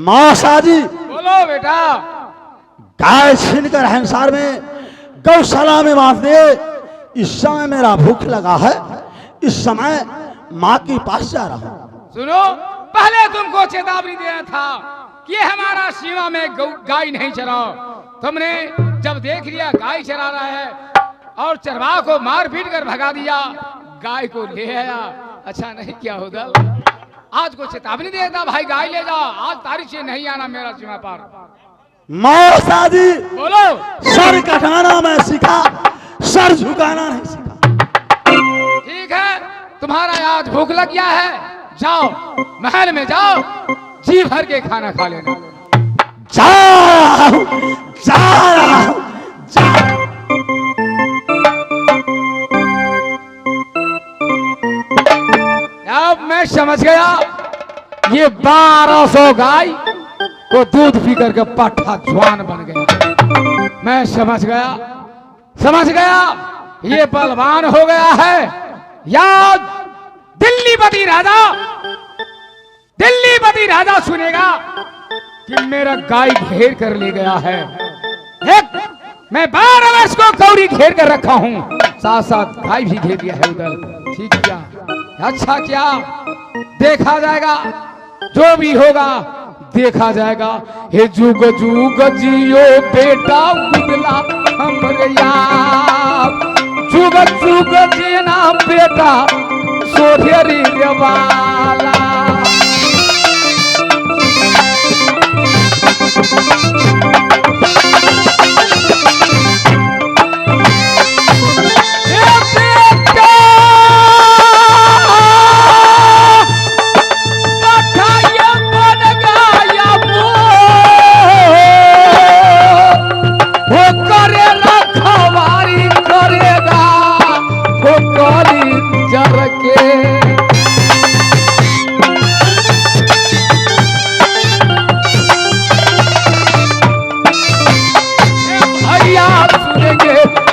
मौसा जी, बोलो बेटा। गाय छीनकर हिंसार में गौशाला में बांध दिए। इस समय मेरा भूख लगा है, इस समय माँ के पास जा रहा हूँ। सुनो, पहले तुमको चेतावनी दिया था कि हमारा सीमा में गाय नहीं चराओ। तुमने जब देख लिया गाय चरा रहा है और चरवाह को मार पीट कर भगा दिया, गाय को ले आया। अच्छा नहीं किया उदल, आज को चेतावनी दिया था भाई गाय ले जाओ, आज तारीख से नहीं आना मेरा सीमा पार। मौसा जी, बोलो। सर कटाना मैं सीखा, सर झुकाना नहीं सीखा। ठीक है, तुम्हारा आज भूख लग गया है, जाओ महल में जाओ, जी भर के खाना खा लेना। जाओ जाओ जाओ। अब मैं समझ गया, ये 1200 गाय को दूध पी करके पट्टा जवान बन गया। मैं समझ गया ये बलवान हो गया है। याद दिल्लीपति राजा सुनेगा कि मेरा गाय घेर कर ले गया है। एक मैं 12 वर्ष को गौरी घेर कर रखा हूं, साथ साथ गाय भी घेर दिया है उधर। ठीक क्या, अच्छा क्या, देखा जाएगा, जो भी होगा देखा जाएगा। हे जुग जुग जियो बेटा उदला हमरे यार, जुग जुग जीना बेटा सोधेरी वाला।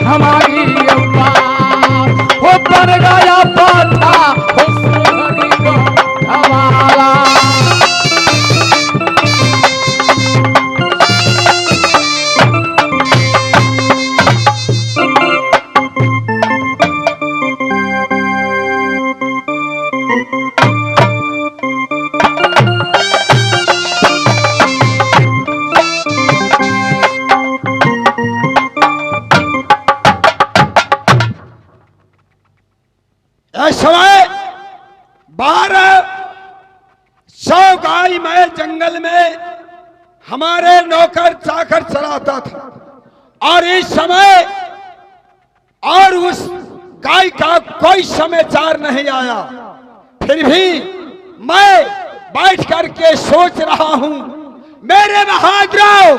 हमारी वो बन गया पाठा हमारा। समय 1200 गाय मैं जंगल में हमारे नौकर चाकर चलाता था, और इस समय और उस गाय का कोई समाचार नहीं आया। फिर भी मैं बैठ करके सोच रहा हूं, मेरे बहादुरों,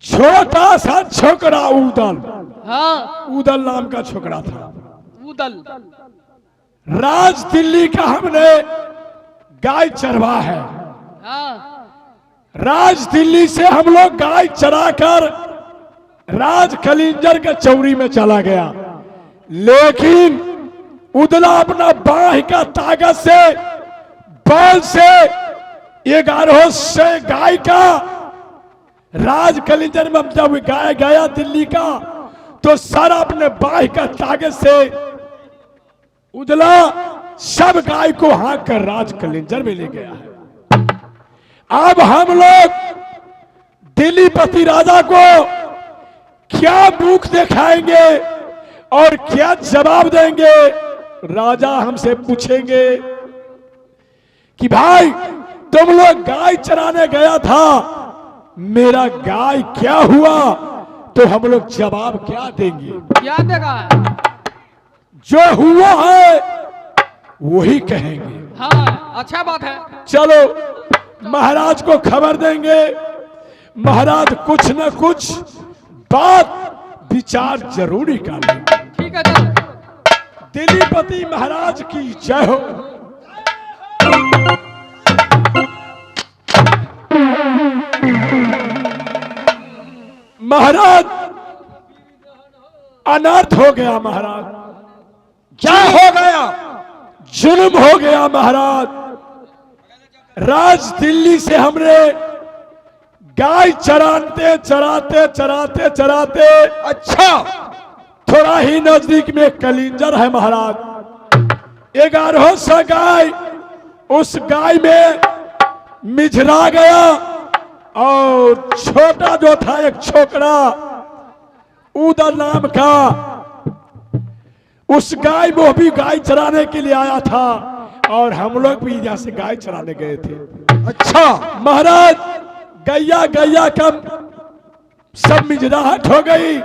छोटा सा छोकरा उदल, उदल नाम का छोकरा था। उदल राज दिल्ली का हमने गाय चरवा है। राज दिल्ली से हम लोग गाय चराकर राज कलिंजर के चौरी में चला गया, लेकिन उदला अपना बाह का ताकत से बल से 1100 से गाय का राज कलिंजर में जब गाय गया दिल्ली का, तो सारा अपने बाह का ताकत से उदला सब गाय को हाँक कर राज कलिंजर में ले गया है। अब हम लोग दिल्लीपति राजा को क्या मुख दिखाएंगे और क्या जवाब देंगे? राजा हमसे पूछेंगे कि भाई तुम लोग गाय चराने गया था, मेरा गाय क्या हुआ? तो हम लोग जवाब क्या देंगे? क्या देगा? जो हुआ है वही कहेंगे। हाँ, अच्छा बात है। चलो महाराज को खबर देंगे। महाराज कुछ न कुछ बात विचार जरूर निकालें। ठीक है चल। दिलीपति महाराज की जय हो। महाराज अनर्थ हो गया महाराज। क्या हो गया? जुल्म हो गया महाराज। राज दिल्ली से हमने गाय चराते चराते चराते चराते अच्छा, थोड़ा ही नजदीक में कलिंजर है महाराज। 1100 गाय, उस गाय में मिझरा गया और छोटा जो था एक छोकरा उदर नाम का, उस गाय वो भी गाय चराने के लिए आया था और हम लोग भी यहाँ से गाय चराने गए थे। अच्छा महाराज गैया गैया का सब मिजराहट हो गई।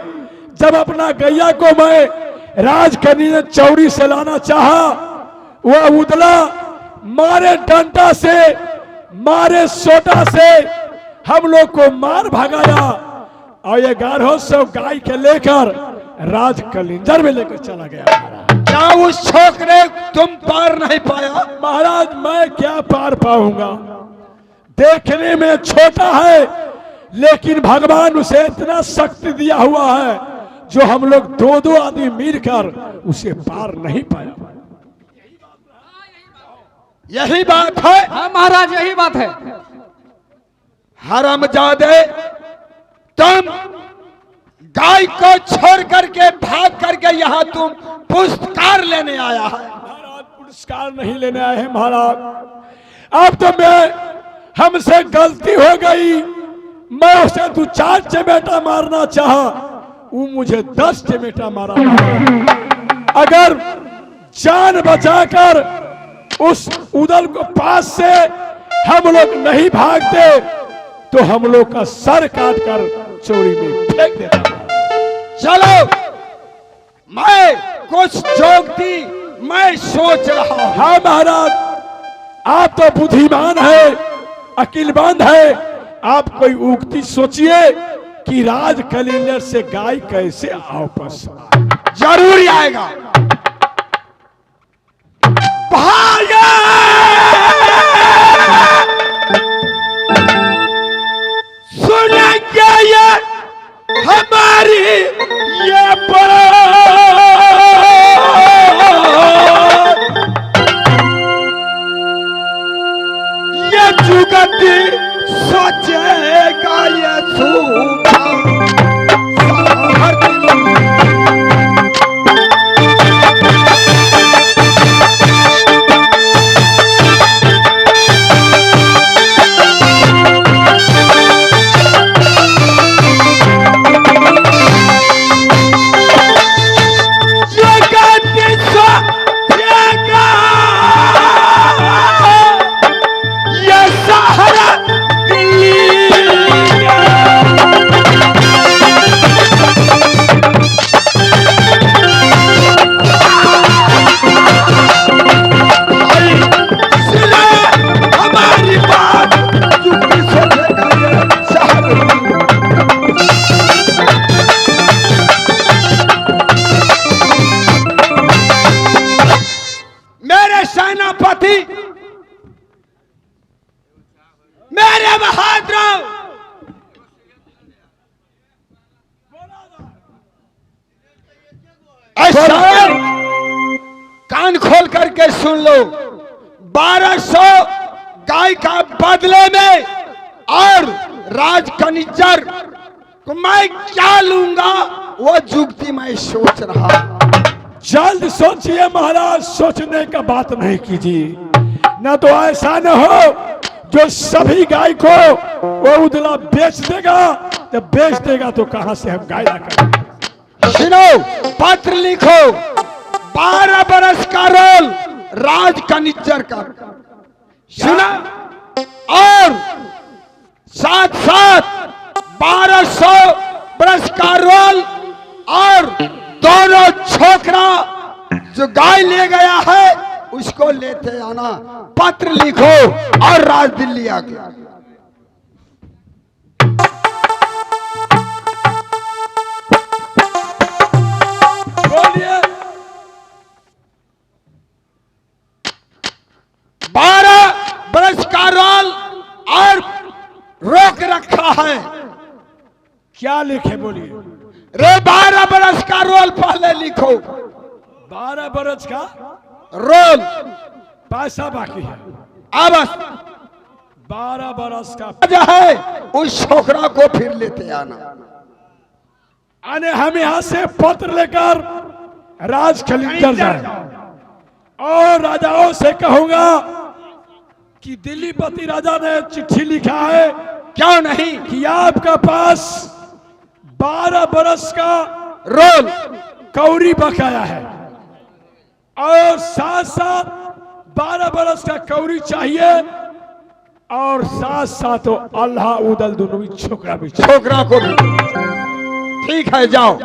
जब अपना गैया को मैं राजकन्या ने चौरी से लाना चाहा, वह उदला मारे डंडा से मारे सोटा से हम लोग को मार भगाया और 1100 गाय के लेकर राज कलिंजर में लेकर चला गया महाराज। क्या उस छोकरे तुम पार नहीं पाया? महाराज मैं क्या पार पाऊंगा? देखने में छोटा है लेकिन भगवान उसे इतना शक्ति दिया हुआ है जो हम लोग दो आदमी मिलकर उसे पार नहीं पाया। यही बात है। हाँ महाराज यही बात है। हरामजादे, तुम गाय को छोड़ करके भाग करके यहाँ तुम पुरस्कार लेने आया है। महाराज पुरस्कार नहीं लेने आए हैं महाराज। अब तो हमसे गलती हो गई। मैं उसे 2-4 चमेटा मारना चाहा, वो मुझे 10 चमेटा मारा। अगर जान बचाकर उस उदल को पास से हम लोग नहीं भागते तो हम लोग का सर काट कर चोरी में फेंक देता। चलो मैं कुछ जोगती मैं सोच रहा हूं। हाँ महाराज, आप तो बुद्धिमान है, अकिलमंद है। आप कोई उक्ति सोचिए कि राज कलिंजर से गाय कैसे वापस जरूर आएगा। भागे! सुनेंगे ये हमारी ये बात, ये जुगती सोचेगा ये सूखा साहर दिल। मेरे बहादुरों, कान खोल करके सुन लो। 1200 गाय का बदले में और राज कनिजर को मैं क्या लूंगा वो जुगती मैं सोच रहा। जल्द सोचिए महाराज, सोचने का बात नहीं कीजिए, न तो ऐसा न हो जो सभी गाय को वो उदला बेच देगा। जब बेच देगा तो कहां से हम गाय ला करेंगे? सुनो, पत्र लिखो, 12 बरस का रोल राज कनिजर का सुना, और साथ साथ 1200 बरस का रोल और दोनों छोकरा जो गाय ले गया है उसको लेते आना। पत्र लिखो और राज दिल्ली आ गया। है। क्या लिखे बोलिए? रे 12 बरस का रोल पहले लिखो। 12 बरस का रोल पैसा बाकी है। अब 12 बरस का जो है उस छोकरा को फिर लेते आना। आने हम यहां से पत्र लेकर राज खलींजर जाए और राजाओं से कहूंगा कि दिल्ली पति राजा ने चिट्ठी लिखा है, क्यों नहीं, कि आपका पास 12 बरस का रोल कौरी बकाया है और साथ साथ 12 बरस का कौरी चाहिए और साथ साथ तो अल्लाह उदल दोनों भी छोकरा भी चाहिए। छोकरा को भी। ठीक है, जाओ।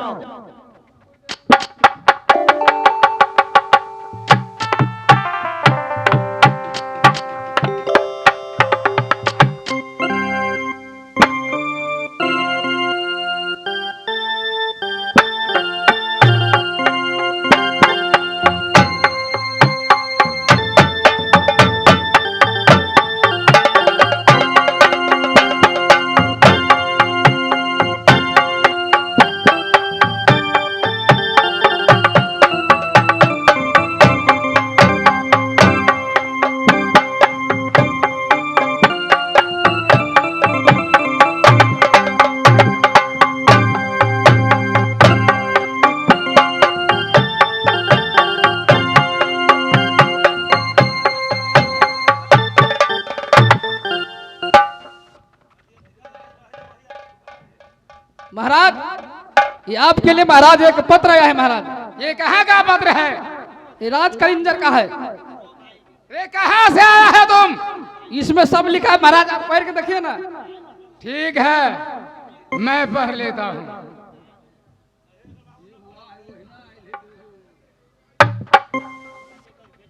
महाराज, ये आपके लिए महाराज एक पत्र आया है। महाराज, ये कहाँ का पत्र है? ये राज कलिंजर का है। ये कहाँ से आया है तुम? इसमें सब लिखा है महाराज, आप पढ़ के देखिए ना। ठीक है, मैं पढ़ लेता हूँ।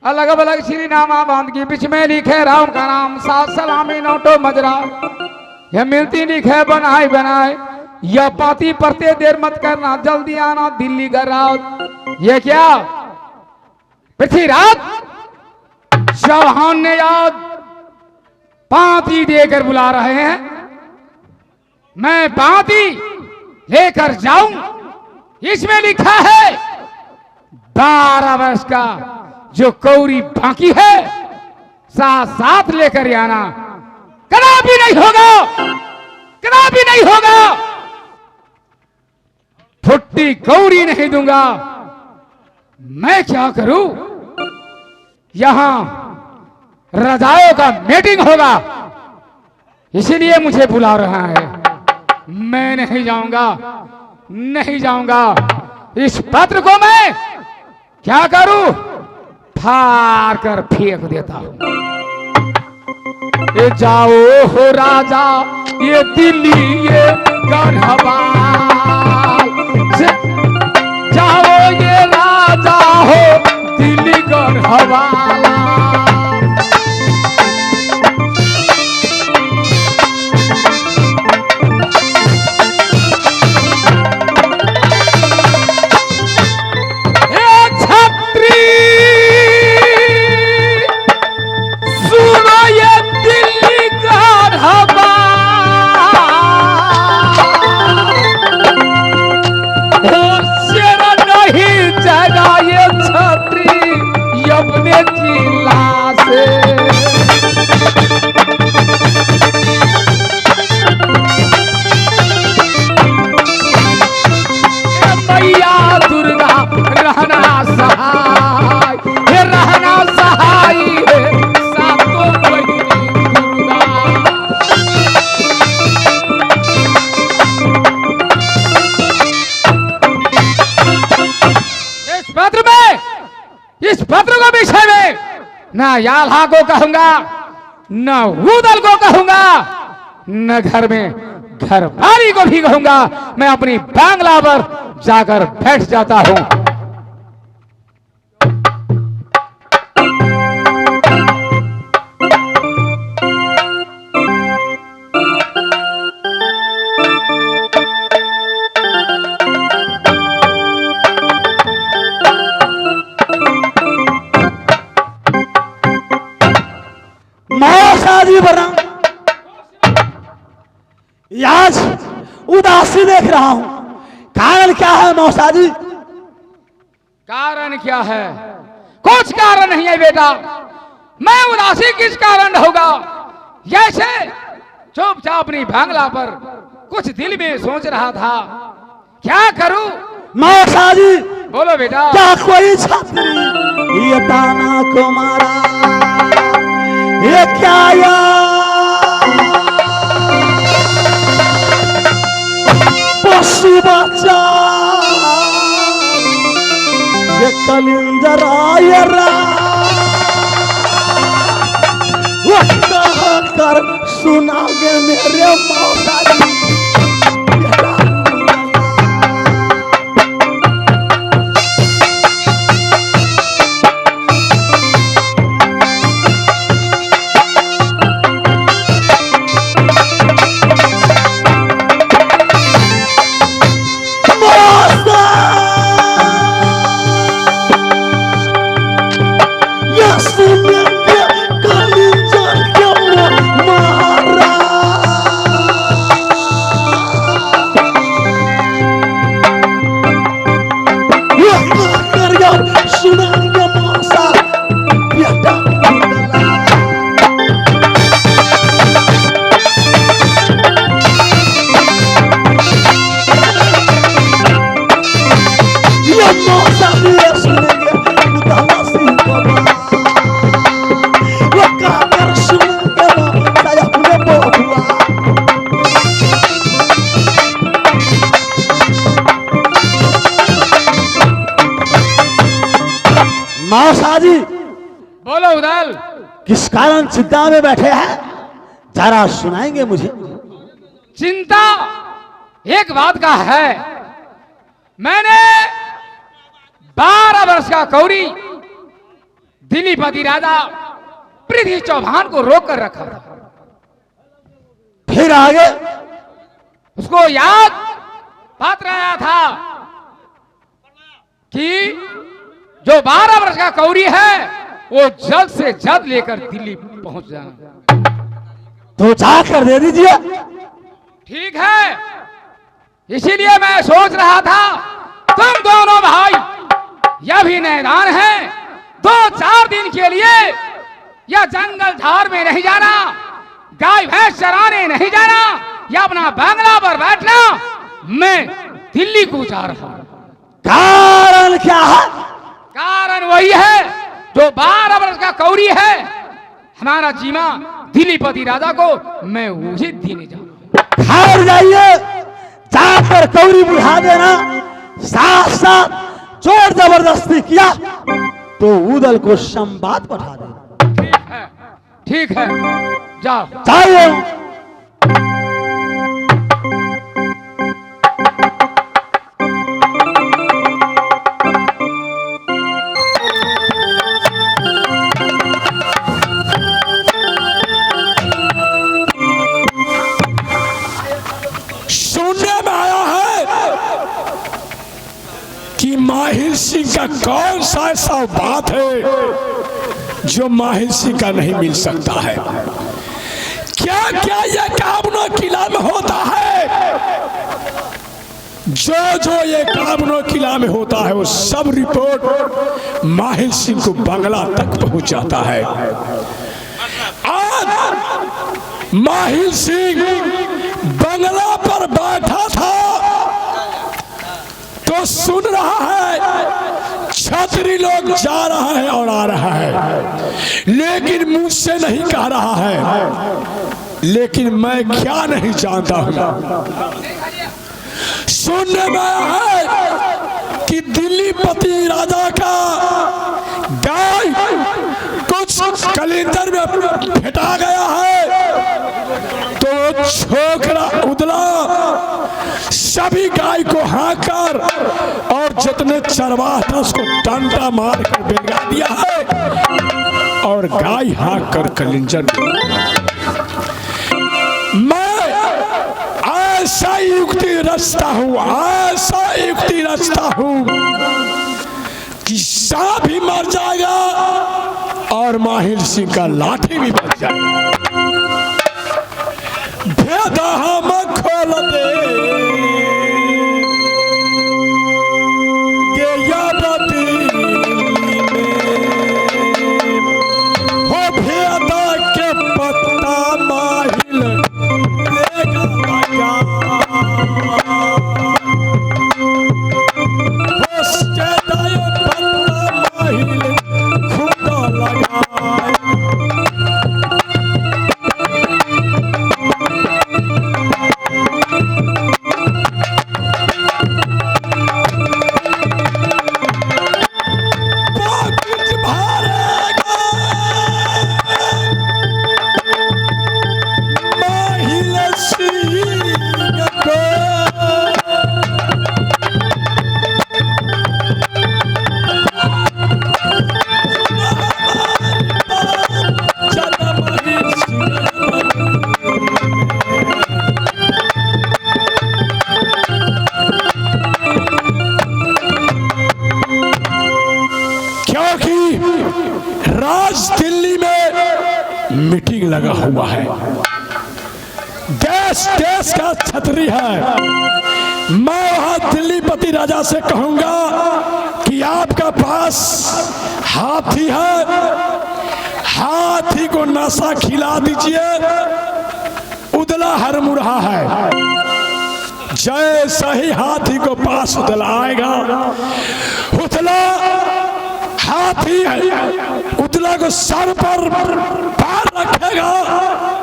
अलग अलग श्री नामा बांध की बीच में लिखे राम का नाम, सात सलामी नोटो मजरा, यह मिलती लिखे बनाए बनाए, यह पाती पढ़ते देर मत करना, जल्दी आना दिल्ली का रात। ये क्या पृथ्वीराज चौहान ने याद पाती देकर बुला रहे हैं, मैं पाती लेकर जाऊं? इसमें लिखा है 12 वर्ष का जो कौरी बाकी है साथ साथ लेकर आना। कदापि नहीं होगा, कदापि नहीं होगा, फुट्टी कौरी नहीं दूंगा। मैं क्या करूं? यहां रजाओं का मीटिंग होगा, इसीलिए मुझे बुला रहा है। मैं नहीं जाऊंगा, नहीं जाऊंगा। इस पत्र को मैं क्या करूं? फाड़ कर फेंक देता हूं। ये जाओ हो राजा, ये दिल्ली, ये गढ़वाल, जाओ ये राजा हो दिल्ली गढ़वाला। इस पत्र को विषय में ना याल्हा को कहूंगा, न उदल को कहूंगा, न घर में घरवाली को भी कहूंगा। मैं अपनी बांग्ला पर जाकर बैठ जाता हूं। आज उदासी देख रहा हूं, कारण क्या है मौसा जी? कारण क्या है? कुछ कारण नहीं है बेटा। मैं उदासी किस कारण होगा? जैसे चुपचाप अपनी बांग्ला पर कुछ दिल में सोच रहा था, क्या करूं? मौसा जी, बोलो बेटा। क्या कोई छात्री ये ताना को मारा, ये क्या पशु बच्चा ये कलिंजर आयरा वो कहा कर सुनागे मेरे मौसा जी। मौसा जी, बोलो उदल। किस कारण चिंता में बैठे हैं, जरा सुनाएंगे मुझे? चिंता एक बात का है, मैंने 12 वर्ष का कौरी दिलीपति राजा पृथ्वी चौहान को रोक कर रखा था। फिर आगे? उसको याद पात्र आया था कि जो 12 वर्ष का कौरी है वो जल्द से जल्द लेकर दिल्ली पहुंच जाना। तो जाकर दे दीजिए। ठीक है, इसीलिए मैं सोच रहा था तुम दोनों भाई यह भी मैदान है, 2-4 दिन के लिए या जंगल झाड़ में नहीं जाना, गाय भैंस चराने नहीं जाना, या अपना बांग्ला पर बैठना। मैं दिल्ली को जा रहा हूं। कारण क्या है? कारण वही है जो 12 वर्ष का कौरी है, हमारा जीमा दिलीपति राजा को मैं वही देने जा रहा हूं। घर जाइए, जाकर कौरी बुझा देना। साथ साथ जोर जबरदस्ती किया तो उदल को संवाद पठा देना। ठीक है, जाओ। जाइए। सुनने में आया है कि माहिर सिंह का कौन सा ऐसा बात है जो माहिर सिंह का नहीं मिल सकता है। क्या क्या ये कामनो किला में होता है? जो ये कामनो किला में होता है वो सब रिपोर्ट माहिर सिंह को बंगला तक पहुंच जाता है। आज माहिर सिंह बंगला पर बैठा था तो सुन रहा है छतरी लोग जा रहा है और आ रहा है, लेकिन मुझसे नहीं कह रहा है। लेकिन मैं क्या नहीं जानता हूं। सुनने में आया है कि दिल्लीपति राजा का गाय कुछ कलिंदर में फेंटा गया है, तो छोकरा उदला सभी गाय को हाँकर और जितने चरवाह था उसको डंडा मार कर बेगा दिया है और गाय हाँक कर कलिंजर मैं ऐसा युक्ति रचता हूं, ऐसा युक्ति रचता हूं कि सांप भी मर जाएगा और माहिर सिंह का लाठी भी बच जाएगा। भेदा हम हुआ है, देश देश का छतरी है। मैं वहां दिल्लीपति राजा से कहूंगा कि आपका पास हाथी है, हाथी को नशा खिला दीजिए, उदला हरमुरहा है। जैसा ही हाथी को पास उदला आएगा, उदला हाथी उदला को सर पर पैर रखेगा,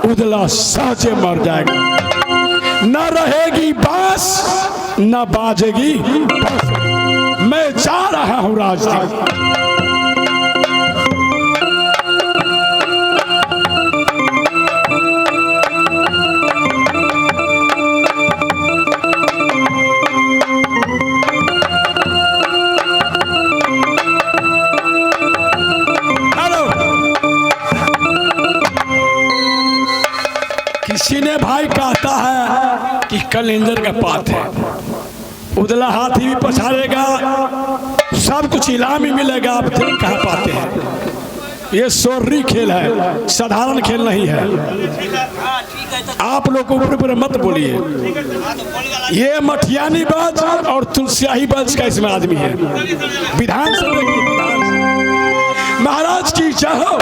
उदला सहजे मर जाएगा। न रहेगी बांस न बाजेगी बांसुरी। मैं जा रहा हूं राजनीति। किसी ने भाई कहता है कि कलिंजर का पात है, उदला हाथी भी पछाड़ेगा, सब कुछ इनाम ही मिलेगा। आप देख कहाँ पाते हैं, ये सोर्री खेल है, साधारण खेल नहीं है। आप लोग ऊपर ऊपर मत बोलिए। ये मठियानी बाज और तुलसियाही बाज का इसमें आदमी है। विधानसभा महाराज की चाहो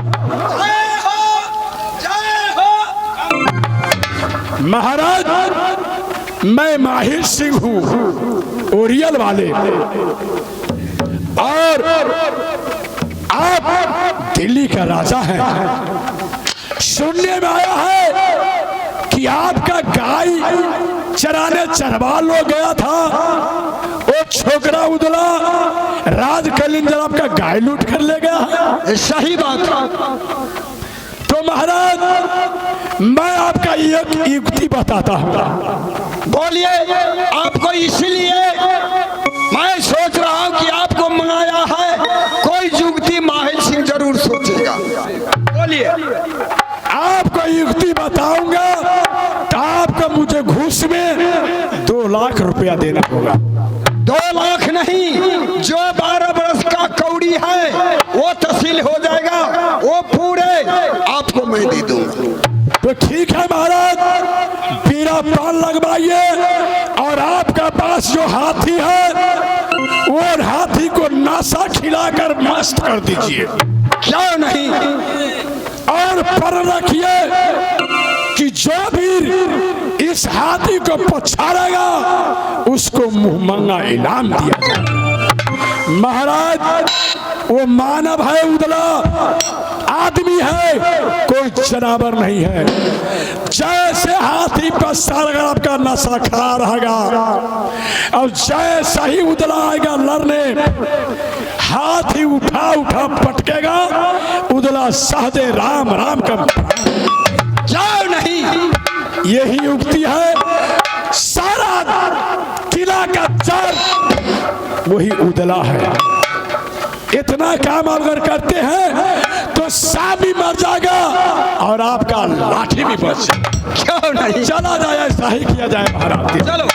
महाराज, मैं माहिर सिंह हूं ओरियल वाले, और आप दिल्ली का राजा हैं। सुनने में आया है कि आपका गाय चराने चरवाल लो गया था, वो छोकरा उदला राज कलिंजर आपका गाय लूट कर ले गया। सही बात। तो महाराज, मैं आपका एक युक्ति बताता हूँ। बोलिए। आपको इसलिए मैं सोच रहा हूँ कि आपको मंगाया है, कोई युक्ति माहिर सिंह जरूर सोचेगा। बोलिए। आपको युक्ति बताऊंगा तो आपका मुझे घूस में 2 लाख रुपया देना होगा। 2 लाख नहीं, जो 12 बरस का कौड़ी है वो तहसील हो जाएगा, वो पूरे आपको मैं दे दूंगा। तो ठीक है महाराज, पीरा प्राण लगवाइए, और आपका पास जो हाथी है वो हाथी को नशा खिलाकर मस्त कर दीजिए। क्यों नहीं? और पर रखिए कि जो भी इस हाथी को पछाड़ेगा उसको मुंह मंगा इनाम दिया जाए। महाराज, वो मानव है, उदला आदमी है, कोई जानवर नहीं है। जैसे हाथी पर सर आपका नशा खा रहेगा, और जैसा ही उदला आएगा लड़ने, हाथी उठा उठा पटकेगा, उदला सहजे राम राम का जाओ नहीं। यही युक्ति है। सारा किला का चर वही उदला है। इतना काम अगर करते हैं तो सांप भी मर जाएगा और आपका लाठी भी बच। क्यों नहीं? चला जाए, ऐसा ही किया जाए महाराज। चलो।